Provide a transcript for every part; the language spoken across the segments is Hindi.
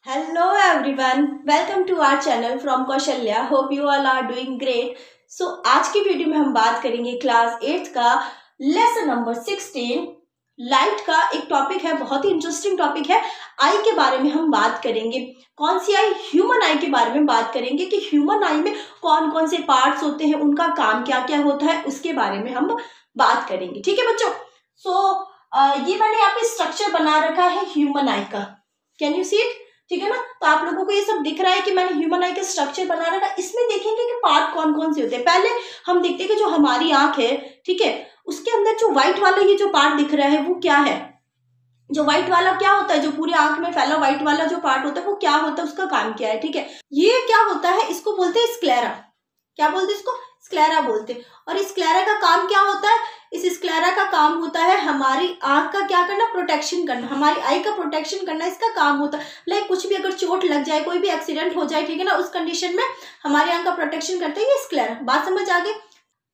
Hello everyone, welcome to our channel from Kaushalya. Hope you all are doing great. So आज की वीडियो में हम बात करेंगे क्लास 8 का लेसन नंबर 16 लाइट का एक टॉपिक है, बहुत ही इंटरेस्टिंग टॉपिक है। आई के बारे में हम बात करेंगे। कौन सी आई? ह्यूमन आई के बारे में बात करेंगे कि ह्यूमन आई में कौन कौन से पार्ट्स होते हैं, उनका काम क्या क्या होता है, उसके बारे में हम बात करेंगे। ठीक है बच्चों। ये मैंने यहाँ पे स्ट्रक्चर बना रखा है ह्यूमन आई का। Can you see it? ठीक है ना। तो आप लोगों को ये सब दिख रहा है कि मैंने ह्यूमन आई का स्ट्रक्चर बना रखा है। इसमें देखेंगे कि पार्ट कौन कौन से होते हैं। पहले हम देखते हैं कि जो हमारी आंख है, ठीक है, उसके अंदर जो व्हाइट वाला ये जो पार्ट दिख रहा है वो क्या है। जो व्हाइट वाला क्या होता है, जो पूरी आंख में फैला व्हाइट वाला जो पार्ट होता है वो क्या होता है, उसका काम क्या है। ठीक है, ये क्या होता है, इसको बोलते हैं स्क्लेरा। क्या बोलते हैं इसको? स्क्लेरा बोलते हैं। और इस स्क्लेरा का काम क्या होता है? इस स्क्लेरा का काम होता है हमारी आंख का क्या करना, प्रोटेक्शन करना, हमारी आई का प्रोटेक्शन करना इसका काम होता है। लाइक कुछ भी अगर चोट लग जाए, कोई भी एक्सीडेंट हो जाए, ठीक है ना, उस कंडीशन में हमारी आंख का प्रोटेक्शन करते हैं ये स्क्लेरा। बात समझ आ गई?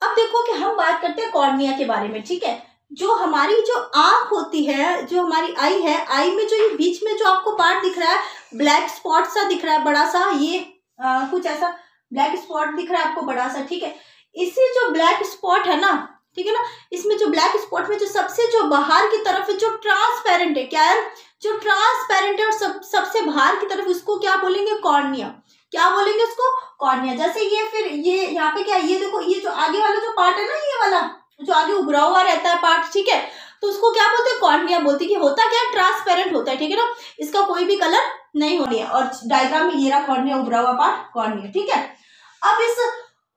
अब देखो कि हम बात करते हैं कॉर्निया के बारे में। ठीक है, जो हमारी जो आंख होती है, जो हमारी आई है, आई में जो ये बीच में जो आपको पार्ट दिख रहा है, ब्लैक स्पॉट सा दिख रहा है बड़ा सा, ये कुछ ऐसा ब्लैक स्पॉट दिख रहा है आपको बड़ा सा। ठीक है, इसी जो ब्लैक स्पॉट है ना, ठीक है ना, इसमें जो ब्लैक स्पॉट में जो सबसे जो बाहर की तरफ है, जो ट्रांसपेरेंट है, क्या है, जो ट्रांसपेरेंट है और सबसे बाहर की तरफ, उसको क्या बोलेंगे? कॉर्निया। क्या बोलेंगे उसको? कॉर्निया। जैसे ये, फिर ये यहाँ पे क्या है, ये देखो, ये जो आगे वाला जो पार्ट है ना, ये वाला जो आगे उभरा हुआ रहता है पार्ट, ठीक है, तो उसको क्या बोलते हैं? कॉर्निया बोलते हैं। कि होता क्या है? ट्रांसपेरेंट होता है। ठीक है ना, इसका कोई भी कलर नहीं होनी है। और डायग्राम में ये रहा कॉर्निया, उभरा हुआ पार्ट कॉर्निया। ठीक है, अब इस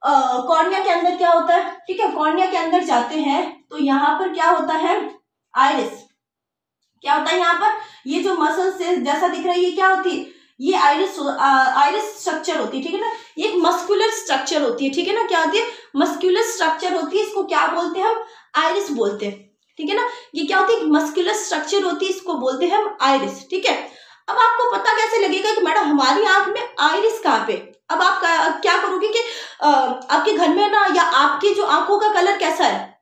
कॉर्निया के अंदर क्या होता है? ठीक है, कॉर्निया के अंदर जाते हैं तो यहाँ पर क्या होता है? आइरिस। क्या होता है यहाँ पर? ये जो मसल से जैसा दिख रहा है, ये क्या होती है? ये आइरिस स्ट्रक्चर होती है। ठीक है ना, एक मस्कुलर स्ट्रक्चर होती है। ठीक है ना, क्या होती है? मस्कुलर स्ट्रक्चर होती है। इसको क्या बोलते हैं हम? आइरिस बोलते हैं। ठीक है ना, ये क्या होती है? मस्कुलर स्ट्रक्चर होती है, इसको बोलते हैं हम आइरिस। ठीक है, अब आपको पता कैसे लगेगा कि मैडम हमारी आंख में आइरिस कहाँ पे? अब आप क्या करोगे कि आपके घर में ना, या आपकी जो आंखों का कलर कैसा है?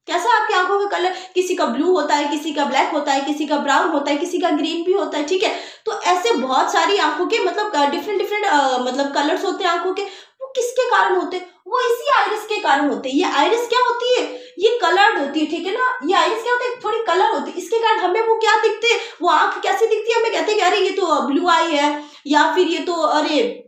कैसा आपकी आंखों का कलर? किसी का ब्लू होता है, किसी का ब्लैक होता है, किसी का ब्राउन होता है, किसी का ग्रीन भी होता है। ठीक है, तो ऐसे बहुत सारी आंखों के मतलब डिफरेंट डिफरेंट मतलब कलर्स होते हैं आंखों के। वो किसके कारण होते हैं? वो इसी आइरिस के कारण होते हैं। ये आइरिस क्या होती है? ये कलर्ड होती है। ठीक है ना, ये आइरिस क्या होती है? थोड़ी कलर होती है। इसके कारण हमें वो क्या दिखते हैं, वो आंख कैसे दिखती है? हमें कहते हैं कि अरे ये तो ब्लू आई है, या फिर ये तो अरे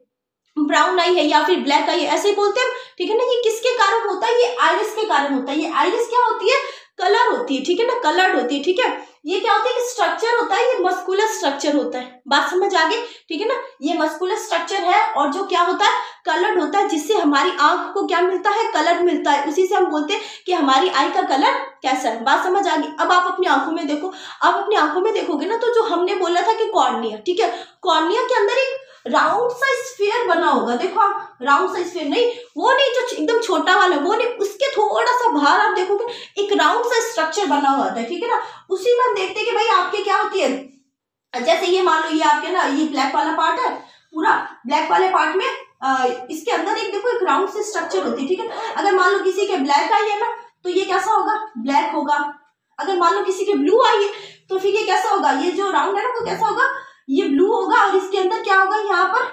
ब्राउन आई है, या फिर ब्लैक आई है, ऐसे ही बोलते हैं। ठीक है ना, ये किसके कारण होता है? ये आइरिस के कारण होता है। ये आइरिस क्या होती है? कलर होती है। ठीक है ना, कलर्ड होती है। ठीक है, ये क्या होता है कि स्ट्रक्चर होता है, ये मस्कुलर स्ट्रक्चर होता है। बात समझ आ गई? ठीक है ना, ये मस्कुलर स्ट्रक्चर है और जो क्या होता है? कलर्ड होता है, जिससे हमारी आंख को क्या मिलता है? कलर मिलता है। उसी से हम बोलते हैं कि हमारी आई का कलर कैसा है। बात समझ आ गई? अब आप अपनी आंखों में देखो, आप अपनी आंखों में देखोगे ना, तो जो हमने बोला था कि कॉर्निया, ठीक है, कॉर्निया के अंदर एक राउंड सा स्फीयर बना होगा। देखो आप, राउंड सा स्फीयर नहीं, वो नहीं जो एकदम छोटा वाला, वो नहीं, उसके थोड़ा सा बाहर आप देखोगे एक राउंड सा स्ट्रक्चर बना हुआ था। ठीक है ना, उसी में हम देखते हैं कि भाई आपके क्या होती है, जैसे ये मान लो, ये आपके ना, ये ब्लैक वाला पार्ट है, पूरा ब्लैक वाले पार्ट में इसके अंदर एक देखो एक राउंड से स्ट्रक्चर होती है। ठीक है, अगर मान लो किसी के ब्लैक आई है ना, तो ये कैसा होगा? ब्लैक होगा। अगर मान लो किसी के ब्लू आई है, तो फिर ये कैसा होगा? ये जो राउंड है ना, वो कैसा होगा? ये ब्लू होगा। और इसके अंदर क्या होगा? यहाँ पर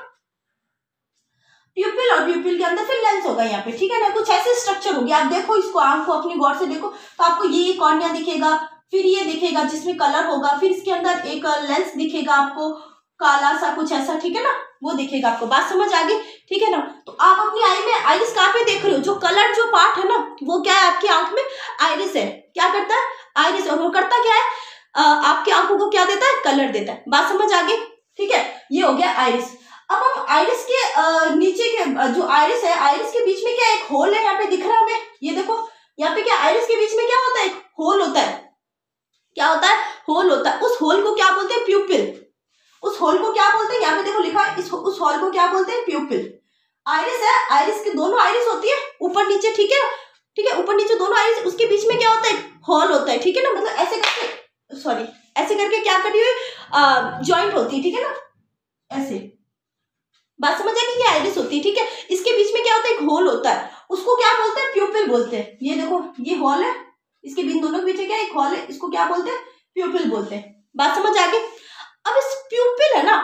प्यूपिल, और प्यूपिल के अंदर फिर लेंस होगा यहाँ पे। ठीक है ना, कुछ ऐसे स्ट्रक्चर होगी। आप देखो इसको, आंख को अपनी गौर से देखो, तो आपको ये कॉर्निया दिखेगा, फिर ये दिखेगा जिसमें कलर होगा, फिर इसके अंदर एक लेंस दिखेगा आपको, काला सा कुछ ऐसा। ठीक है ना, वो दिखेगा आपको। बात समझ आ गई? ठीक है ना, तो आप अपनी आई में आइरिस कहाँ पे देख रहे हो? जो कलर जो पार्ट है ना, वो क्या है? आपकी आंख में आइरिस है। क्या करता है? आइरिस। और वो करता क्या है? आपकी आंखों को क्या देता है? कलर देता है। बात समझ आ गई? ठीक है, ये हो गया आइरिस। अब हम आइरिस के नीचे के जो आइरिस है, आइरिस के बीच में क्या एक होल है, यहाँ पे दिख रहा है हमें, ये देखो यहाँ पे क्या, आइरिस के बीच में क्या होता है? एक होल होता है। क्या होता है? होल होता है। उस होल को क्या बोलते हैं? प्यूपिल। उस होल को क्या बोलते हैं? यहाँ पे देखो लिखा है, उस होल को क्या बोलते हैं? प्यूपिल। आइरिस है, आइरिस के दोनों आइरिस होती है, ऊपर नीचे। ठीक है, ठीक है, ऊपर नीचे दोनों आइरिस, उसके बीच में क्या होता है? होल होता है। ठीक है ना, मतलब ऐसे करके, सॉरी, ऐसे करके क्या करी हुई ज्वाइंट होती है। ठीक है ना, ऐसे। बात समझ आई? ये आइरिस होती है। ठीक है, इसके बीच में क्या होता है? एक होल होता है, उसको क्या बोलते हैं? प्यूपिल बोलते हैं। ये देखो, ये होल है, इसके बीच दोनों के बीच क्या एक होल है, इसको क्या बोलते हैं? प्यूपिल बोलते हैं। बात समझ आ गई? अब इस प्यूपिल है ना,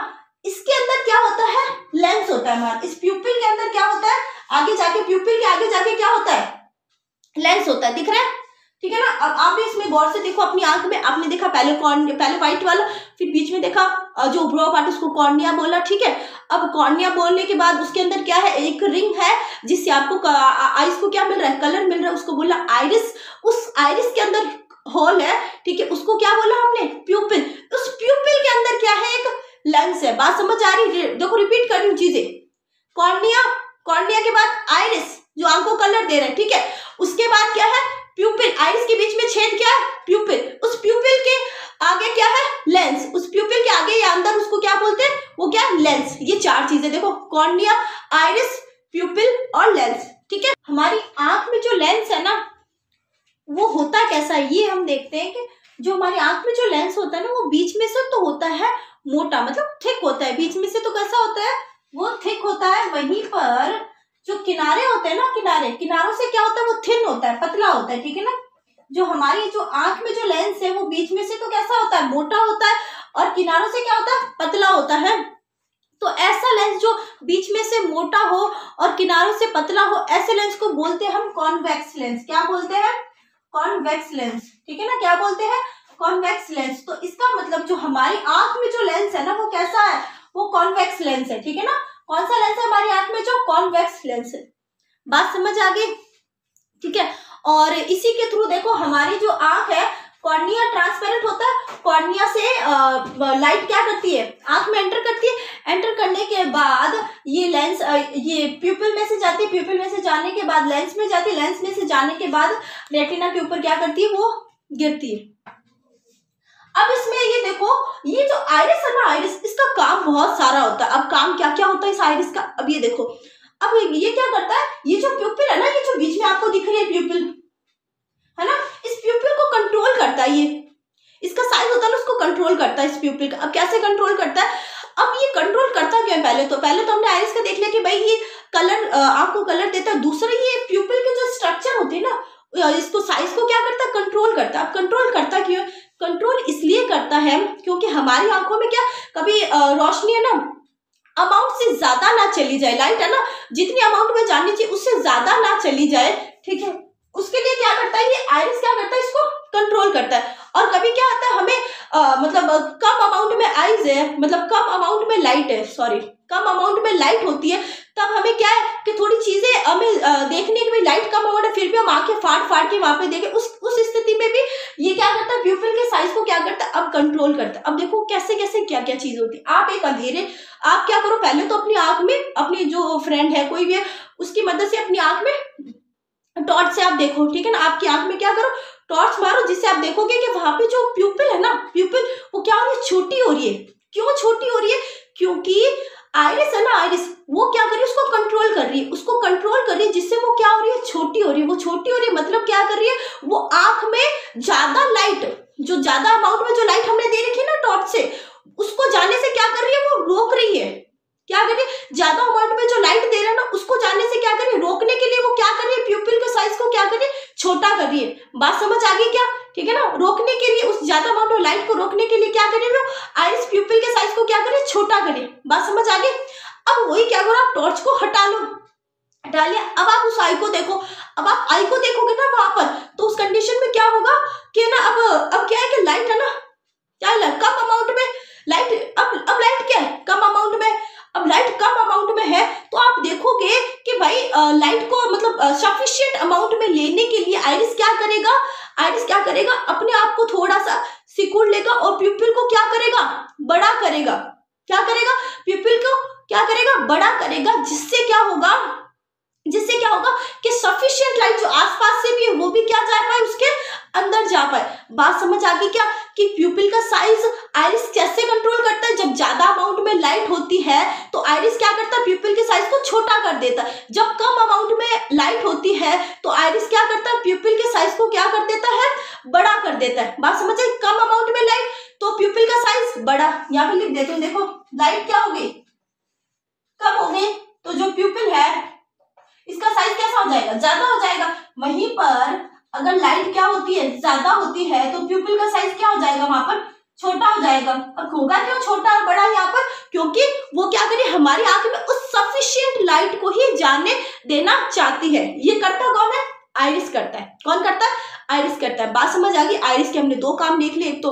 इसके अंदर क्या होता है, लेंस होता है हमारा। इस प्यूपिल के अंदर क्या होता है, आगे जाके प्यूपिल के आगे जाके क्या होता है, लेंस होता है। दिख रहा है, ठीक है ना। अब आप भी इसमें गौर से देखो अपनी आंख में। आपने देखा पहले व्हाइट वाला, फिर बीच में देखा जो उभरा पार्ट, उसको कॉर्निया बोला, ठीक है। अब कॉर्निया बोलने के बाद उसके अंदर क्या है, एक रिंग है जिससे आपको आइस को क्या मिल रहा है, कलर मिल रहा है, उसको बोला आइरिस। उस आइरिस के अंदर होल है, ठीक है, उसको क्या बोला हमने, प्यूपिल। उस प्यूपिल के अंदर क्या है, एक लेंस है। बात समझ आ रही है? देखो रिपीट कर रही हूँ चीजें। कॉर्निया, कॉर्निया के बाद आइरिस जो आंख को कलर दे रहा है, ठीक है। उसके बाद क्या है, प्यूपिल। आइरिस के बीच में छेद क्या है, प्यूपिल। उस प्यूपिल के आगे क्या है, लेंस। उस प्यूपिल के आगे या अंदर उसको क्या बोलते हैं, वो क्या, लेंस। ये चार चीजें देखो, कॉर्निया, आइरिस, प्यूपिल और लेंस, ठीक है। हमारी आंख में जो लेंस है ना, वो होता कैसा है ये हम देखते हैं कि जो हमारी आंख में जो लेंस होता है ना, वो बीच में से तो होता है मोटा, मतलब थिक होता है। बीच में से तो कैसा होता है, वो थिक होता है। वहीं पर जो किनारे होते हैं ना, किनारों से क्या होता है, वो थिन होता है, पतला होता है, ठीक है ना। जो हमारी जो आंख में जो लेंस है, वो बीच में से तो कैसा होता है, मोटा होता है, और किनारों से क्या होता है, पतला होता है। तो ऐसा लेंस जो बीच में से मोटा हो और किनारों से पतला हो, ऐसे लेंस को बोलते हैं हम कॉन्वेक्स लेंस। क्या बोलते हैं, कॉन्वेक्स लेंस, ठीक है ना। क्या बोलते हैं, कॉन्वेक्स लेंस। तो इसका मतलब जो हमारी आंख में जो लेंस है ना, वो कैसा है, वो कॉन्वेक्स लेंस है, ठीक है ना। कौन सा लेंस है हमारी आंख में, जो कॉन्वेक्स लेंस है। बात समझ आ गई, ठीक है। और इसी के थ्रू देखो हमारी जो आंख है, कॉर्निया ट्रांसपेरेंट होता है। कॉर्निया से लाइट क्या करती है, आंख में एंटर करती है। एंटर करने के बाद ये लेंस ये प्यूपिल में से जाती है। प्यूपिल में से जाने के बाद लेंस में जाती है। लेंस में से जाने के बाद रेटिना के ऊपर क्या करती है, वो गिरती है। अब इसमें ये देखो, ये जो आइरिस है ना, आइरिस, इसका काम बहुत सारा होता है। अब काम क्या क्या होता है इस आइरिस का, अब ये देखो। अब ये क्या करता है, ये जो प्यूपिल है ना, ये जो बीच में आपको दिख रही है प्यूपिल, है ना, इस प्यूपिल को कंट्रोल करता है। ये इसका साइज होता है ना, उसको कंट्रोल करता है इस प्यूपिल का। अब कैसे कंट्रोल करता है, अब ये कंट्रोल करता क्या है, पहले तो हमने आइरिस का देख लिया कि भाई ये कलर, आंख को कलर देता है। दूसरा ये प्यूपिल के जो स्ट्रक्चर होते हैं ना, इसको साइज को क्या करता है, कंट्रोल करता है। अब कंट्रोल करता क्यों, कंट्रोल इसलिए करता है क्योंकि हमारी आंखों में क्या, कभी रोशनी है ना, अमाउंट से ज्यादा ना चली जाए। लाइट है ना, जितनी अमाउंट में जानी चाहिए उससे ज्यादा ना चली जाए, ठीक है। उसके लिए क्या करता है, ये आइरिस क्या करता है, इसको कंट्रोल करता है। और कभी क्या आता है, हमें मतलब कम अमाउंट में आइज है, मतलब कम अमाउंट में लाइट है, सॉरी, कम अमाउंट में लाइट होती है, तब हमें क्या है कि थोड़ी चीजें हमें देखने के भी लाइट कम अमाउंट है, फिर भी हम आंखें फाड़ फाड़ के वहां पे देखें। उस स्थिति में भी ये क्या करता है, प्यूपिल के साइज को क्या करता है, अब कंट्रोल करता है। अब देखो कैसे कैसे क्या क्या चीज होती है। आप एक अंधेरे, आप क्या करो, पहले तो अपनी आंख में, अपनी जो फ्रेंड है कोई भी है, उसकी मदद से अपनी आंख में टॉर्च से आप देखो, ठीक है ना। आपकी आंख में क्या करो, टॉर्च मारो, जिससे आप देखोगे कि वहां पे जो प्यूपिल है ना, प्यूपिल वो क्या हो रही है, छोटी हो रही है। क्यों छोटी हो रही है, क्योंकि आइरिस है ना, आइरिस वो क्या कर रही है, उसको कंट्रोल कर रही है, उसको कंट्रोल कर रही है, जिससे वो क्या हो रही है, छोटी हो रही है। वो छोटी हो रही है मतलब क्या कर रही है, वो आंख में ज्यादा लाइट, जो ज्यादा अमाउंट में जो लाइट हमने दे रखी है ना टॉर्च से, उसको जाने से क्या कर रही है, वो रोक रही है। क्या कर रही है, ज्यादा अमाउंट में जो लाइट दे रहा है ना, उसको जाने से क्या कर रही है, रोकने के लिए वो क्या कर रही है, प्यूपिल के साइज को क्या कर रही है, छोटा कर रही है। बात समझ आ गई क्या, ठीक है ना। रोकने के लिए, उस ज्यादा अमाउंट में लाइट को रोकने के लिए क्या कर रही है, आइरिस प्यूपिल के साइज को क्या करे, छोटा करे। बात समझ आ गई। अब वही क्या करो, आप टॉर्च को हटा लो, हटा लिया। अब आप उस आई को देखो, अब आप आई को देखोगे ना वहां पर, तो उस कंडीशन में क्या होगा कि ना, अब क्या है कि लाइट है ना, क्या है, कम अमाउंट में लाइट, अब लाइट क्या है, कम अमाउंट में। अब लाइट कम अमाउंट में है, तो आप देखोगे कि भाई लाइट को मतलब सफिशिएंट अमाउंट में लेने के लिए आइरिस क्या करेगा, आइरिस क्या करेगा, अपने आप को थोड़ा सा सिकुड़ लेगा और प्यूपिल को क्या करेगा, बड़ा करेगा। क्या करेगा, प्यूपिल को क्या करेगा, बड़ा करेगा, जिससे क्या होगा, जिससे क्या होगा कि सफिशिएंट लाइट जो आसपास से भी है, वो भी क्या जा पाए, उसके अंदर जा पाए। बात समझ आ गई क्या, कि प्यूपिल का साइज आइरिस कैसे कंट्रोल करता है, जब ज्यादा अमाउंट में लाइट होती है तो आइरिस क्या करता है, प्यूपिल के साइज को छोटा कर देता है। जब कम अमाउंट में लाइट होती है तो आइरिस क्या करता है, प्यूपिल के साइज को क्या कर देता है, बड़ा कर देता है। बात समझ आई, कम अमाउंट में लाइट तो प्यूपिल का साइज बड़ा। यहाँ पे लिख देते हैं, देखो लाइट क्या हो गई, कम हो गई, तो जो प्यूपिल है इसका साइज कैसा हो जाएगा, ज्यादा हो जाएगा। वहीं पर अगर लाइट क्या होती है, ज्यादा होती है, तो प्यूपिल का साइज क्या हो जाएगा, वहां पर छोटा हो जाएगा। अब होगा क्यों छोटा और बड़ा यहाँ पर, क्योंकि वो क्या करे, हमारी आंख में उस सफिशिएंट लाइट को ही जाने देना चाहती है। ये करता कौन है, आइरिस करता है। कौन करता है, आइरिस करता है। बात समझ आ गई। आइरिस के हमने दो काम देख लिए, एक तो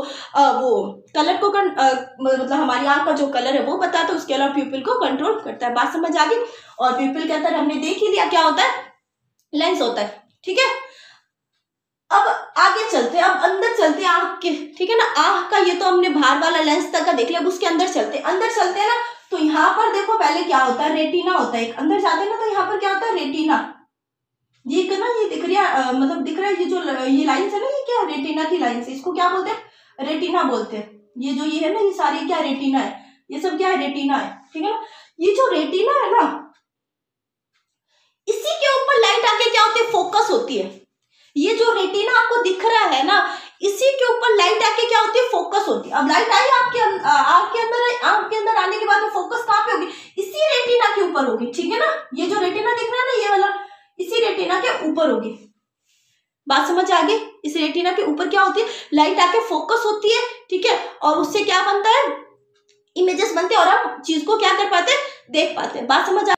वो कलर को मतलब हमारी आंख का जो कलर है वो बताता है, उसके अलावा प्यूपिल को कंट्रोल करता है। बात समझ आ गई। और प्यूपिल के अंदर हमने देख ही लिया क्या होता है, लेंस होता है। ठीक है, अब आगे चलते हैं, अब अंदर चलते हैं आंख के। ठीक है ना, आंख का ये तो हमने बाहर वाला लेंस तक का देख लिया। अब उसके अंदर चलते हैं ना, तो यहाँ पर देखो पहले क्या होता है, रेटिना होता है। एक अंदर जाते हैं ना, तो यहाँ पर क्या होता है, रेटिना। ये ना, ये दिख रही है, मतलब दिख रहा है, ये जो ये लाइन्स है ना, ये क्या रेटिना की लाइन्स है, इसको क्या बोलते हैं, रेटिना बोलते हैं। ये जो ये है ना, ये सारी क्या रेटिना है, ये सब क्या है, रेटिना है। ठीक है ना, ये जो रेटिना है ना, इसी के ऊपर लाइट आके क्या होती है, फोकस होती है। ये जो रेटिना आपको दिख रहा है ना, इसी के ऊपर लाइट आके क्या होती है, फोकस होती है। अब लाइट आई आपके आंख के अंदर आने के बाद में फोकस कहाँ पे होगी, इसी रेटिना के ऊपर होगी। ठीक है ना, ये जो रेटिना दिख रहा है ना, ये वाला इसी रेटिना के ऊपर होगी। बात समझ आ गई। इस रेटिना के ऊपर क्या होती है, लाइट आके फोकस होती है। ठीक है, और उससे क्या बनता है, इमेजेस बनते हैं, और हम चीज को क्या कर पाते हैं, देख पाते हैं। बात समझ आ।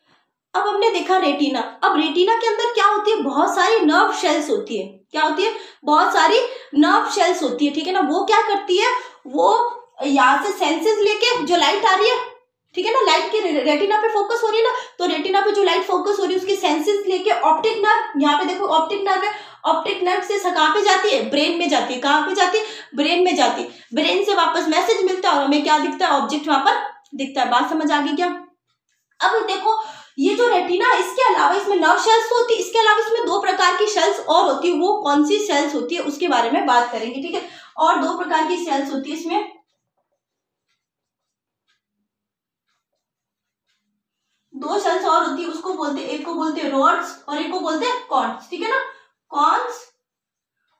अब हमने देखा रेटिना। अब रेटिना के अंदर क्या होती है, बहुत सारी नर्व शेल्स होती है। क्या होती है, बहुत सारी नर्व शेल्स होती है। ठीक है ना, वो क्या करती है, वो यहाँ से सेंसेस लेके जो लाइट आ रही है, ठीक है ना, लाइट की रेटिना पे फोकस हो रही है ना, तो रेटिना पे जो लाइट फोकस हो रही है उसकी सेंसेस लेके ऑप्टिक नर्व, यहाँ पे देखो ऑप्टिक नर्व है, ऑप्टिक नर्व से कहाँ पे जाती है, ब्रेन में जाती है। कहाँ पे जाती है, ब्रेन में जाती है। ब्रेन से वापस मैसेज मिलता है और हमें क्या दिखता है, ऑब्जेक्ट वहां पर दिखता है। बात समझ आ गई क्या। अब देखो, ये जो रेटिना है, इसके अलावा इसमें नर्व शेल्स तो होती है, इसके अलावा इसमें दो प्रकार की सेल्स और होती है। वो कौन सी सेल्स होती है उसके बारे में बात करेंगे। ठीक है, और दो प्रकार की सेल्स होती है इसमें, दो सेल्स और होती है, उसको बोलते हैं, एक को बोलते हैं रॉड्स और एक को बोलते हैं कॉन्स। ठीक है ना, कॉन्स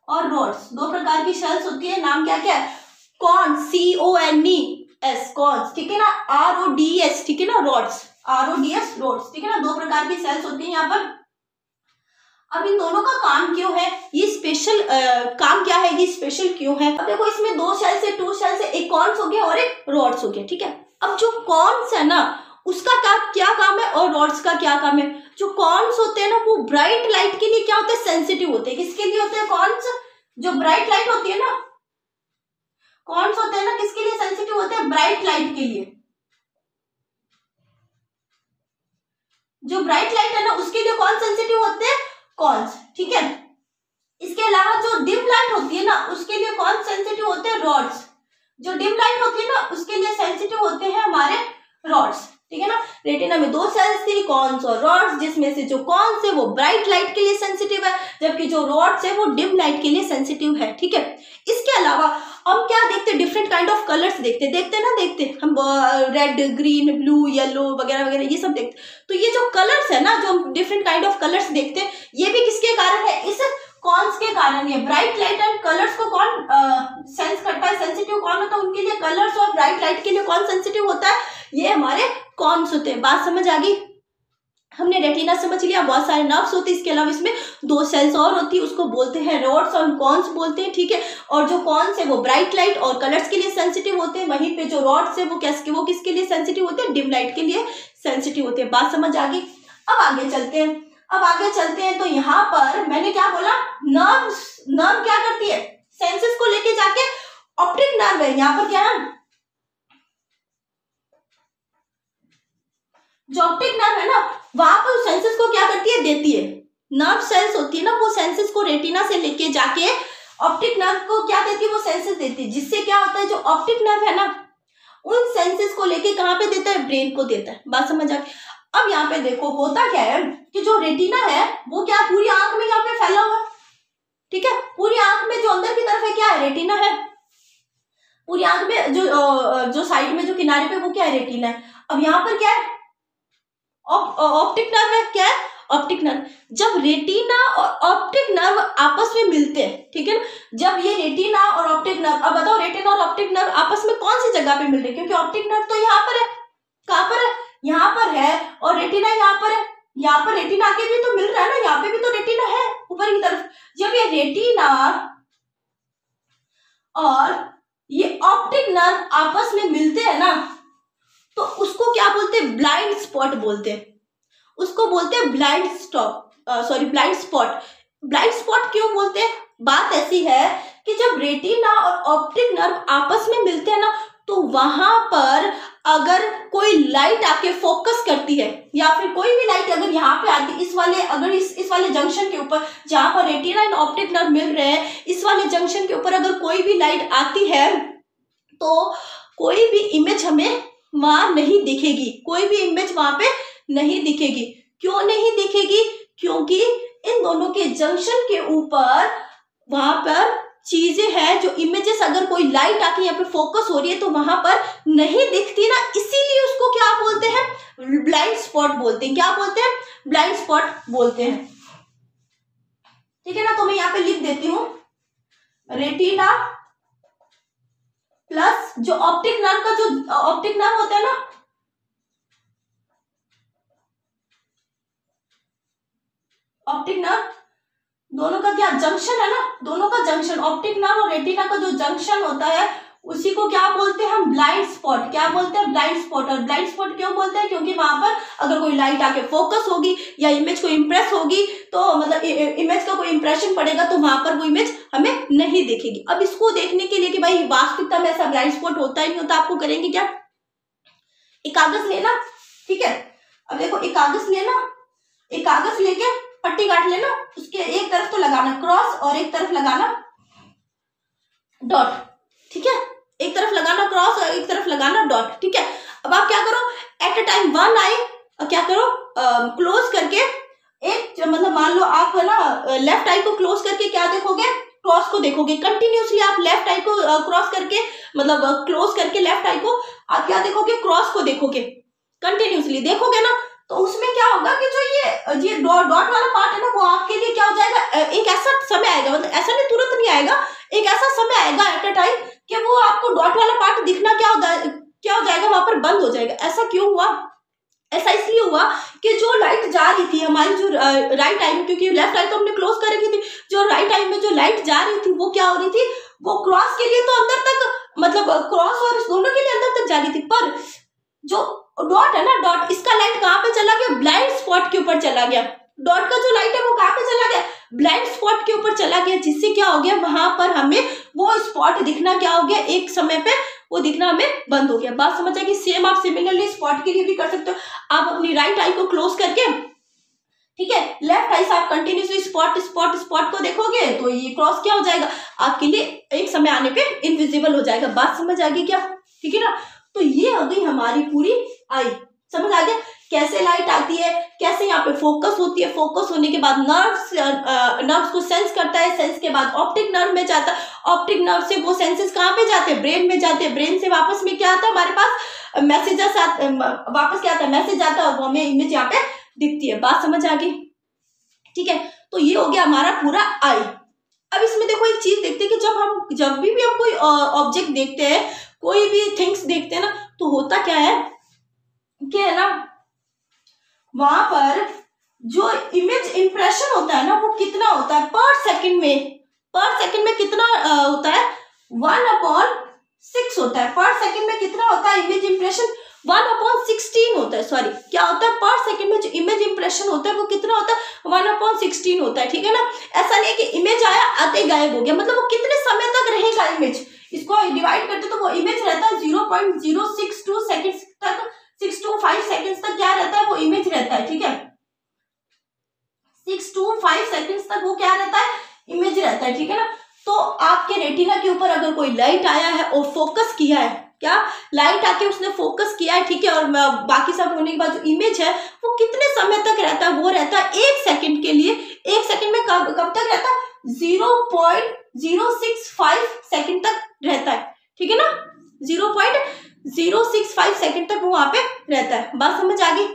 और रॉड्स, दो प्रकार की सेल्स होती है। नाम क्या क्या है, कॉन्स, CONES, कॉन्स। ठीक है ना, RODS, ठीक है ना, रॉड्स, RODS, रॉड्स। ठीक है ना, दो प्रकार की सेल्स होती है यहाँ पर। अब इन दोनों का काम क्यों है, ये स्पेशल काम क्या है, ये स्पेशल क्यों है। अब देखो, इसमें दो सेल्स है, टू सेल्स है, एक कॉन्स हो गया और एक रॉड्स हो गया। ठीक है, अब जो कॉन्स है ना, उसका क्या काम है और रॉड्स का क्या काम है। जो कॉन्स होते हैं ना, वो ब्राइट लाइट के लिए क्या होते हैं, सेंसिटिव होते हैं। किसके लिए होते हैं कॉन्स, जो ब्राइट लाइट होती है ना, कॉन्स होते हैं ना, किसके लिए सेंसिटिव होते हैं, ब्राइट लाइट के लिए। जो ब्राइट लाइट है ना, उसके लिए कौन सेंसिटिव होते हैं, कॉन्स। ठीक है, इसके अलावा जो डिम लाइट होती है ना, उसके लिए कौन सेंसिटिव होते हैं, रॉड्स। जो डिम लाइट होती है ना, उसके लिए सेंसिटिव होते हैं हमारे रॉड्स। ठीक है ना, रेटिना में दो सेल्स थी, कॉन्स और रॉड्स, जिसमें से जो कॉन्स है वो ब्राइट लाइट के लिए सेंसिटिव है, जबकि जो रॉड्स है वो डिम लाइट के लिए सेंसिटिव है। ठीक है, इसके अलावा हम क्या देखते हैं, डिफरेंट काइंड ऑफ कलर्स देखते हम रेड, ग्रीन, ब्लू, येलो वगैरह वगैरह, ये सब देखते। तो ये जो कलर्स है ना, जो हम डिफरेंट काइंड ऑफ कलर्स देखते हैं, ये भी किसके कारण है, इस कॉन्स के कारण। ये ब्राइट लाइट एंड कलर्स को कौन सेंस करता है, सेंसिटिव कौन होता है उनके लिए, कलर्स और ब्राइट लाइट के लिए कौन सेंसिटिव होता है, ये हमारे कॉन्स होते हैं। बात समझ आ गई। हमने रेटिना समझ लिया, बहुत सारे नर्व्स होते हैं, इसके अलावा इसमें दो सेल्स और होती है, उसको बोलते हैं रॉड्स और कॉन्स बोलते हैं। ठीक है, और जो कॉन्स है वो ब्राइट लाइट और कलर्स के लिए सेंसिटिव होते हैं, वहीं पे जो रॉड्स है वो किसके लिए सेंसिटिव होते हैं, डिम लाइट के लिए सेंसिटिव होते हैं। बात समझ आ गई। अब आगे चलते हैं, तो यहाँ पर मैंने क्या बोला, नर्व क्या करती है, सेंसेस को लेके जाके, ऑप्टिक नर्व है यहाँ पर, क्या है, जो ऑप्टिक नर्व है ना, वहां पर सेंसेस को क्या करती है, देती है। नर्व सेल्स होती है ना, वो सेंसेस को रेटिना से लेके जाके ऑप्टिक नर्व को क्या देती है, वो सेंसेस देती है, जिससे क्या होता है, जो ऑप्टिक नर्व है ना, उन सेंसेस को लेके कहाँ पे देता है, ब्रेन को देता है। बात समझ आ गई। अब यहाँ पे देखो, होता क्या है कि जो रेटिना है वो क्या पूरी आंख में यहाँ पे फैला हुआ है। ठीक है, पूरी आंख में जो अंदर की तरफ है क्या है, रेटिना है। पूरी आंख में जो साइड में जो किनारे पे वो क्या है, रेटिना है। अब यहाँ पर क्या है, ऑप्टिक नर्व है। क्या है, ऑप्टिक नर्व। जब रेटिना और ऑप्टिक नर्व आपस में मिलते हैं, ठीक है ना, जब ये रेटिना और ऑप्टिक नर्व, अब बताओ रेटिना और ऑप्टिक नर्व आपस में कौन सी जगह पे मिल रहे हैं, क्योंकि ऑप्टिक नर्व तो यहाँ पर है, कहाँ पर है, यहाँ पर है, और रेटिना यहाँ पर है। यहाँ पर रेटिना आके भी तो मिल रहा है ना, यहाँ पे भी तो रेटिना है ऊपर की तरफ। जब ये रेटिना और ये ऑप्टिक नर्व आपस में मिलते हैं ना, तो उसको क्या बोलते हैं? ब्लाइंड स्पॉट बोलते हैं। उसको बोलते हैं ब्लाइंड स्पॉट। ब्लाइंड स्पॉट क्यों बोलते हैं? बात ऐसी है कि जब रेटिना और ऑप्टिक नर्व आपस में मिलते हैं ना, तो वहां पर अगर कोई लाइट आके फोकस करती है, या फिर कोई भी लाइट अगर यहाँ पे आती है, इस वाले जंक्शन के ऊपर जहां पर रेटिना एंड ऑप्टिक नर्व मिल रहे हैं, इस वाले जंक्शन के ऊपर अगर कोई भी लाइट आती है तो कोई भी इमेज हमें वहां नहीं दिखेगी। कोई भी इमेज वहां पे नहीं दिखेगी। क्यों नहीं दिखेगी? क्योंकि इन दोनों के जंक्शन के ऊपर वहां पर चीजें हैं, जो इमेजेस अगर कोई लाइट आके यहाँ पे फोकस हो रही है तो वहां पर नहीं दिखती ना, इसीलिए उसको क्या बोलते हैं? ब्लाइंड स्पॉट बोलते हैं। क्या बोलते हैं? ब्लाइंड स्पॉट बोलते हैं। ठीक है ना, तो मैं यहाँ पे लिख देती हूं, रेटिना प्लस जो ऑप्टिक नर्व का, जो ऑप्टिक नर्व होता है ना, ऑप्टिक नर्व दोनों का क्या जंक्शन है ना, दोनों का जंक्शन, ऑप्टिक नर्व और रेटिना का जो जंक्शन होता है उसी को क्या बोलते हैं हम? Blind spot. क्या बोलते हैं? Blind spot. और ब्लाइंड स्पॉट क्यों बोलते हैं? क्योंकि वहां पर अगर कोई लाइट आके फोकस होगी या इमेज को इंप्रेस होगी, तो मतलब इमेज का कोई इंप्रेशन पड़ेगा, तो वहां पर वो इमेज हमें नहीं दिखेगी। अब इसको देखने के लिए कि भाई वास्तविकता में ऐसा ब्लाइंड स्पॉट होता ही नहीं होता, आपको करेंगे क्या? एक कागज लेना, ठीक है, अब देखो एक कागज लेना, एक कागज लेके पट्टी काट लेना, उसके एक तरफ तो लगाना क्रॉस और एक तरफ लगाना डॉट। ठीक है, एक तरफ लगाना क्रॉस और एक तरफ लगाना डॉट। ठीक है, अब आप क्या करो, एट अ टाइम वन आई क्या करो, क्लोज करके एक, मतलब मान लो आप है ना लेफ्ट आई को क्लोज करके क्या देखोगे? क्रॉस को देखोगे। कंटिन्यूसली आप लेफ्ट आई को क्रॉस करके, मतलब क्लोज करके लेफ्ट आई को आप क्या देखोगे? क्रॉस को देखोगे। कंटिन्यूसली देखोगे ना, तो उसमें क्या होगा कि जो ये डॉट वाला पार्ट है ना, वो आपके लिए क्या हो जाएगा? एक ऐसा समय आएगा, मतलब ऐसा नहीं, तुरंत नहीं आएगा, एक ऐसा समय आएगा एट अ टाइम कि वो आपको डॉट वाला पार्ट दिखना क्या हो जाएगा? वहां पर बंद हो जाएगा। ऐसा क्यों हुआ? ऐसा इसलिए हुआ कि जो लाइट जा रही थी हमारी, जो राइट आई में, क्योंकि लेफ्ट आई तो हमने क्लोज कर रखी थी, जो राइट आई में जो लाइट जा रही थी वो क्या हो रही थी? वो क्रॉस के लिए तो अंदर तक, मतलब क्रॉस और इस दोनों के लिए अंदर तक जा रही थी, पर जो डॉट है ना, डॉट, इसका लाइट कहां पे चला गया? ब्लाइंड स्पॉट के ऊपर चला गया। डॉट का जो लाइट है वो कहां पे चला गया? ब्लाइंड स्पॉट के ऊपर चला गया, जिससे क्या हो गया? वहां पर हमें वो स्पॉट दिखना क्या हो गया? एक समय पे वो दिखना हमें बंद हो गया। बात समझ आएगी? सेम आप सिमिलरली स्पॉट के लिए भी कर सकते हो। आप अपनी राइट आई को क्लोज करके, ठीक है, लेफ्ट आई से आप कंटिन्यूसली स्पॉट को देखोगे, तो ये क्रॉस क्या हो जाएगा? आपके लिए एक समय आने पे इनविजिबल हो जाएगा। बात समझ आ गई क्या? ठीक है ना, तो ये हो गई हमारी पूरी आई। समझ आ गया कैसे लाइट आती है, कैसे यहाँ पे फोकस होती है, फोकस होने के बाद नर्व्स को सेंस करता है, सेंस के बाद ऑप्टिक नर्व में जाता है, ऑप्टिक नर्व से वो सेंसेस कहाँ पे जाते हैं? ब्रेन में जाते हैं, ब्रेन से वापस में क्या आता है हमारे पास? मैसेजेस वापस क्या आता है? मैसेज आता है, और वो हमें इमेज यहाँ पे दिखती है। बात समझ आ गई? ठीक है, तो ये हो गया हमारा पूरा आई। अब इसमें देखो एक चीज देखते हैं कि जब भी हम कोई ऑब्जेक्ट देखते हैं, कोई भी थिंग्स देखते हैं ना, तो होता क्या है कि है ना, वहां पर जो इमेज इंप्रेशन होता है ना, वो कितना होता है पर सेकंड में कितना होता है? 1/6 होता है। पर सेकंड में कितना होता है इमेज इंप्रेशन? 1/16 होता है। सॉरी, क्या होता है? पर सेकंड में जो इमेज इंप्रेशन होता है वो कितना होता है? 1/16 होता है। ठीक है ना, ऐसा नहीं कि इमेज आया आते गायब हो गया, मतलब वो कितने समय तक रहेगा इमेज, इसको डिवाइड करते तो वो इमेज रहता है 0.062 सेकंड्स तक, 6 to 5 सेकंड्स तक क्या रहता है? वो इमेज रहता है। ठीक है, 6 to 5 सेकंड्स तक वो क्या रहता है? इमेज रहता है। ठीक है ना, तो आपके रेटिना के ऊपर अगर कोई लाइट आया है और फोकस किया है, क्या लाइट आके उसने फोकस किया है, ठीक है, और बाकी सब होने के बाद जो इमेज है वो कितने समय तक रहता है? वो रहता है 1 सेकंड के लिए। 1 सेकंड में कब तक रहता है? 0.065 सेकंड तक रहता है। ठीक है ना, 0.065 सेकंड तक वो वहां पे रहता है। बात समझ आ गई?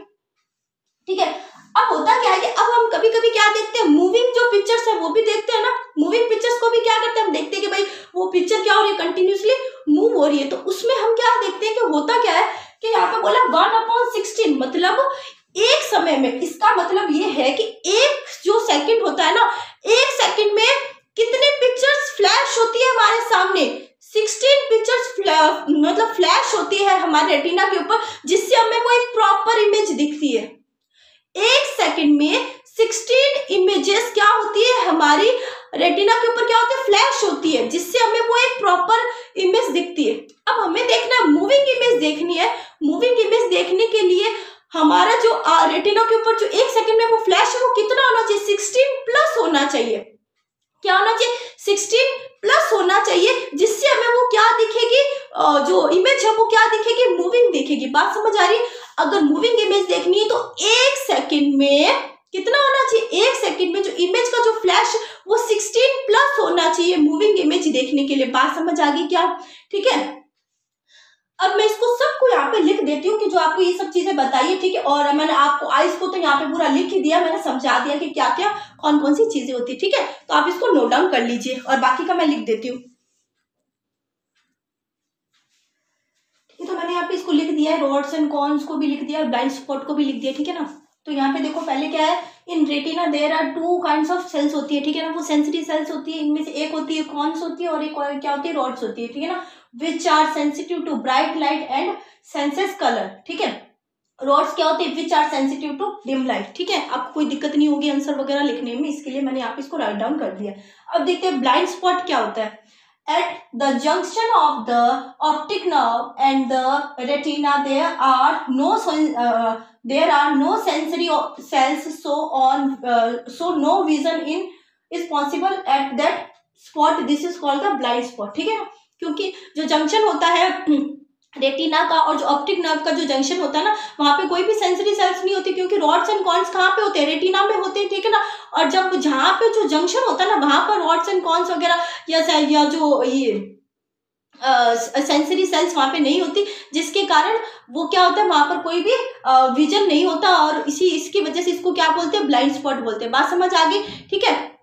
ठीक है, अब होता क्या है कि अब हम कभी कभी क्या देखते हैं, मूविंग जो पिक्चर्स है वो भी देखते हैं ना। मूविंग पिक्चर्स को भी क्या करते हैं, हम देखते हैं कि भाई वो पिक्चर क्या हो रही है, कंटिन्यूसली मूव हो रही है। तो उसमें हम क्या देखते हैं कि होता क्या है कि यहाँ पे बोला 1/16, मतलब एक समय में। इसका मतलब ये है कि एक जो सेकंड होता है ना, एक सेकंड में कितने पिक्चर्स फ्लैश होती है हमारे सामने? 16 पिक्चर्स मतलब फ्लैश होती है हमारे रेटिना के ऊपर, जिससे हमें वो एक प्रॉपर इमेज दिखती है। एक सेकंड में 16 इमेजेस क्या होती है हमारी रेटिना के ऊपर, क्या होती है, फ्लैश होती है, जिससे हमें वो एक प्रॉपर इमेज दिखती है। अब हमें देखना है मूविंग इमेज देखनी है। मूविंग इमेज देखने के लिए हमारा जो रेटिना के ऊपर जो एक सेकंड में वो फ्लैश है वो कितना होना चाहिए, 16 प्लस होना चाहिए। क्या होना चाहिए, 16 प्लस होना चाहिए, जिससे हमें वो क्या दिखेगी, जो इमेज है वो क्या दिखेगी, मूविंग दिखेगी। बात समझ आ रही है। अगर मूविंग इमेज देखनी है तो एक सेकंड में कितना होना चाहिए, एक सेकंड में जो इमेज का जो फ्लैश वो 16 प्लस होना चाहिए मूविंग इमेज देखने के लिए। बात समझ आ गई क्या, ठीक है। अब मैं इसको सबको यहाँ पे लिख देती हूँ कि जो आपको ये सब चीजें बताई है, ठीक है। और मैंने आपको आइस को तो यहाँ पे पूरा लिख ही दिया, मैंने समझा दिया कि क्या क्या कौन कौन सी चीजें होती है, ठीक है। तो आप इसको नोट डाउन कर लीजिए और बाकी का मैं लिख देती हूँ। तो मैंने यहाँ पे इसको लिख दिया है, रॉड्स एंड कॉन्स को भी लिख दिया, ब्लाइंड स्पॉट को भी लिख दिया, ठीक है ना। तो यहाँ पे देखो पहले क्या है, in retina there are two kinds of cells होती है, ठीक है ना। वो सेंसिटिव सेल्स होती है, इनमें से एक होती है कॉन्स होती है और एक क्या होती है, रॉड्स होती है, ठीक है ना। Which are sensitive to bright light and senses colour, ठीक है। रॉड्स क्या होते हैं, which are sensitive to dim light, ठीक है। आपको कोई दिक्कत नहीं होगी आंसर वगैरह लिखने में, इसके लिए मैंने यहाँ पे इसको राइट डाउन कर दिया। अब देखते हैं ब्लाइंड स्पॉट क्या होता है। At the junction of the optic nerve and the retina, there are no sensory cells, so no vision is possible at that spot. This is called the blind spot, ठीक है ना। क्योंकि जो जंक्शन होता है रेटिना का और जो ऑप्टिक नर्व का जो जंक्शन होता है ना, वहां पे कोई भी सेंसरी सेल्स नहीं होती, क्योंकि रॉड्स एंड कॉन्स कहाँ पे होते हैं, रेटिना में होते हैं, ठीक है ना। और जब जहाँ पे जो जंक्शन होता है ना, वहां पर रॉड्स एंड कॉन्स वगैरह या जो ये सेंसरी सेल्स वहां पे नहीं होती, जिसके कारण वो क्या होता है, वहां पर कोई भी विजन नहीं होता, और इसकी वजह से इसको क्या बोलते हैं, ब्लाइंड स्पॉट बोलते हैं। बात समझ आ गई, ठीक है।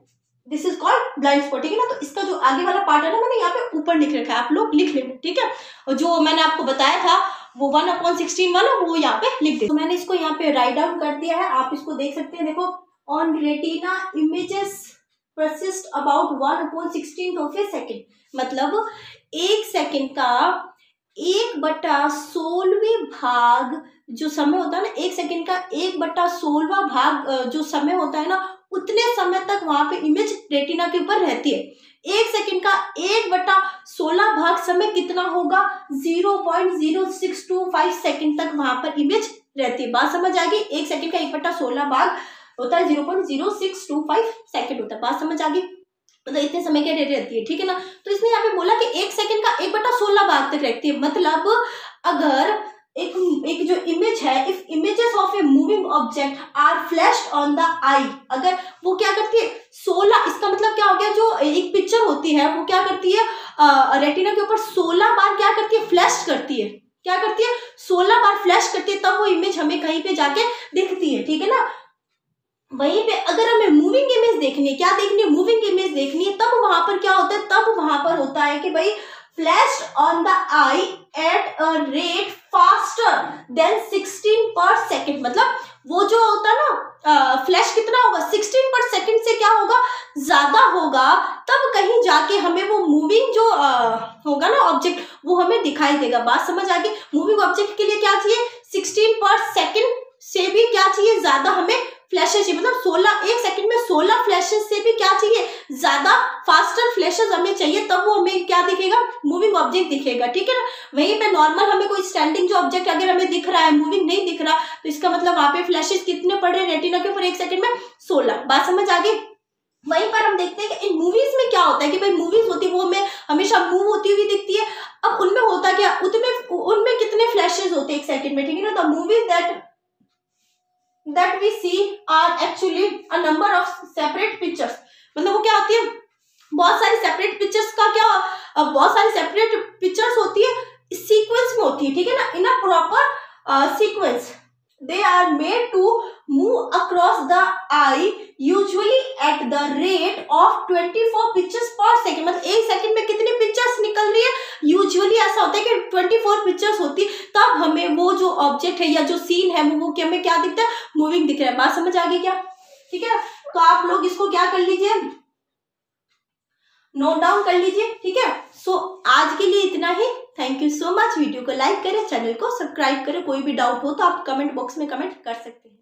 This is called blind spot, ठीक है ना। तो इसका जो आगे वाला पार्ट है ना, मैंने यहाँ पे ऊपर लिख रखा है, आप लोग लिख लेना, ठीक है। और जो मैंने आपको बताया था वो 1/16 वाला वो यहाँ पे लिख दे। तो मैंने इसको यहाँ पे राइट डाउन कर दिया है, आप इसको देख सकते हैं। देखो, on retina images persist about 1/16 of A second, मतलब एक सेकेंड का 1/16 भाग जो समय होता है ना, एक सेकेंड का 1/16 भाग जो समय होता है ना, उतने समय तक वहां पे इमेज रेटिना के ऊपर रहती है। एक सेकेंड का 1/16 भाग समय कितना होगा, 0.0625 सेकेंड तक वहां पर इमेज रहती है। बात समझ आ गई। एक सेकेंड का 1/16 भाग होता है 0.0625 सेकेंड होता है। बात समझ आ गई। तो इतने समय के रहती है, ठीक है ना। तो इसने यहाँ पे बोला कि एक सेकेंड का 1/16 भाग तक रहती है। मतलब अगर एक जो इमेज है, if images of a moving object are flashed on the eye, अगर वो क्या करती है 16, इसका मतलब क्या हो गया, जो एक पिक्चर होती है वो क्या करती है, रेटिना के ऊपर 16 बार क्या करती है, फ्लैश करती है। क्या करती है, 16 बार फ्लैश करती है, तब वो इमेज हमें कहीं पे जाके दिखती है, ठीक है ना। वहीं पे अगर हमें मूविंग इमेज देखनी है, क्या देखनी है, मूविंग इमेज देखनी है, तब वहां पर क्या होता है, तब वहां पर होता है कि भाई flashed on the I at a rate faster than 16 पर सेकेंड। मतलब वो जो होता है ना फ्लैश कितना होगा, 16 पर सेकेंड से क्या होगा, ज्यादा होगा, तब कहीं जाके हमें वो मूविंग जो होगा ना ऑब्जेक्ट, वो हमें दिखाई देगा। बात समझ आ गई। मूविंग ऑब्जेक्ट के लिए क्या चाहिए, 16 पर सेकेंड से भी क्या चाहिए, ज्यादा हमें फ्लैशेस चाहिए। मतलब 16 एक सेकंड में 16 फ्लैशेस से भी क्या चाहिए, ज्यादा फास्टर फ्लैशेस हमें चाहिए, तब वो हमें क्या दिखेगा, मूविंग ऑब्जेक्ट दिखेगा, ठीक है ना। वहीं पे नॉर्मल हमें कोई स्टैंडिंग जो ऑब्जेक्ट अगर हमें दिख रहा है, मूविंग नहीं दिख रहा, तो इसका मतलब वहां पे फ्लैशेस कितने पड़ रहे हैं रेटिना के ऊपर, एक सेकंड में 16। बात समझ आ गई। वहीं पर हम देखते हैं कि इन मूवीज में क्या होता है कि भाई मूवीज होती है वो हमें हमेशा मूव होती हुई दिखती है। अब उनमें होता क्या, उनमें कितने फ्लैशेस होते हैं एक सेकंड में, ठीक है ना। The movies that we see are actually a number of separate pictures। मतलब वो क्या होती है, बहुत सारी सेपरेट पिक्चर्स का क्या, बहुत सारी सेपरेट पिक्चर्स होती है, सीक्वेंस में होती है, ठीक है ना, in a proper sequence. They are made to move across the eye usually at the rate of 24 pictures per second. मतलब एक सेकेंड में कितनी पिक्चर्स निकल रही है, यूजुअली ऐसा होता है कि 24 पिक्चर्स होती, तब हमें वो जो ऑब्जेक्ट है या जो सीन है वो हमें क्या दिखता है, मूविंग दिख रहा है। बात समझ आ गई क्या, ठीक है। तो आप लोग इसको क्या कर लीजिए, नोट डाउन कर लीजिए, ठीक है। सो आज के लिए इतना ही। Thank you so much. Video को लाइक करें, चैनल को सब्सक्राइब करें। कोई भी डाउट हो तो आप कमेंट बॉक्स में कमेंट कर सकते हैं।